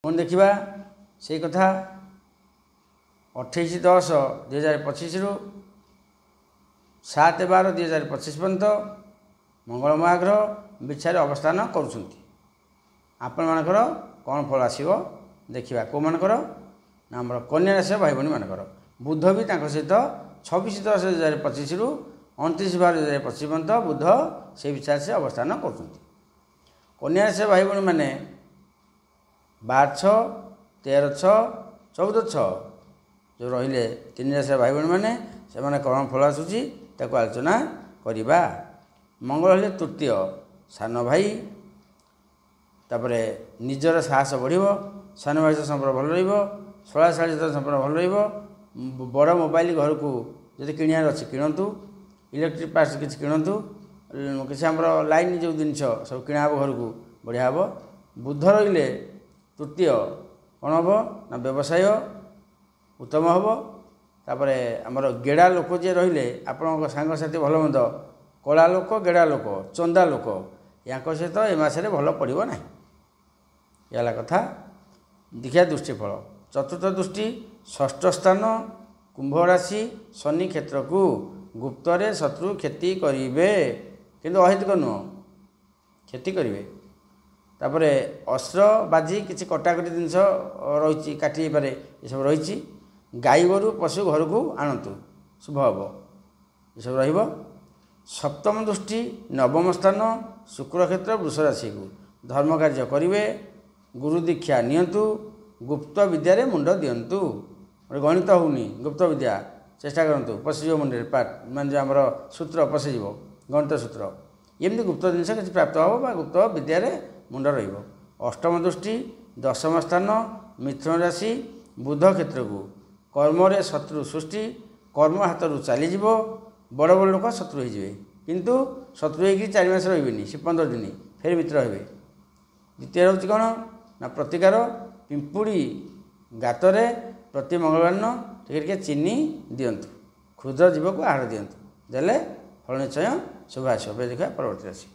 पुणी देखा से कथा 28/10/2025 रु 7/12/2025 पर्यंत मंगल महाग्रह बिछार अवस्थान करुँच आपण कौन फल आसो देखा कौ मानकर आम कन्या राशि भाई भाई मानकर बुध भी सहित 26/10/2025 रु 29/12/2025 पर्यंत बुध से विचार से अवस्थान करुँच कन्या राशि भाई भाई मैंने 12/6, 13/6, 14/6 जो रहिले 3 राशि भाई भाई मैंने से कौन फल आसूसी आलोचना करवा। मंगल हेले तृतीय सान भाई तापरे निजर साहस बढ़ सान भाई सहित संपर्क भल रहा शाली सहित संपर्क भल बड़ मोबाइल घर को जब किणार अच्छे किणतु इलेक्ट्रिक पार्ट्स किसी किणतु किसी आम लाइन जो जिनस सब किणा घर को बढ़िया हे। बुध रहिले तृतीय कौन हम ना व्यवसाय उत्तम हम तापर आमर गेड़ा लोक जी रहिले आपण सांगसाथी भल मंद कला लोक गेड़ा लोक चंदा लोक या सहित ए मसरे भल पड़ो ना या कथा देखा दृष्टिफल। चतुर्थ दृष्टि षष्ठ स्थान कुंभ राशि शनि क्षेत्र को गुप्तरे शत्रु क्षति करेंगे किंतु अहितक नुह क्षति करेंगे। तापर अस्त्र बाजी किसी कटाकटी जिनस रही काटी पारे ये सब रही गाई गोरु पशु घर को आणतु शुभ हम ये सब रही। सप्तम दृष्टि नवम स्थान शुक्र क्षेत्र वृष राशि को धर्म कार्य करेंगे गुरु दीक्षा नियंतु गुप्त विद्यारे मुंड दिंतु गणित होनी गुप्त विद्या चेष्टा करूँ पशिज मुंडे पार्ट मान जो आम सूत्र पशिज गणित सूत्र एमती गुप्त जिनस किसी प्राप्त हम गुप्त विद्यारे मुंड रष्टम दृष्टि दशम स्थान मिथुन राशि बुध क्षेत्र को कर्म शत्रु सृष्टि कर्म हाथ चलीज बड़ बड़ लोक शत्रु हो किंतु शत्रु हो 4 मास रही से 15 दिन फिर मित्र हे। द्वितीय हूँ कौन ना प्रतिकार पिंपुड़ी गातरे प्रति मंगलवार टे चीनी दिंतु क्षुद्र जीव को आहार दिंतु देले फल निश्चय शुभ आस। देखा परवर्ती राशि।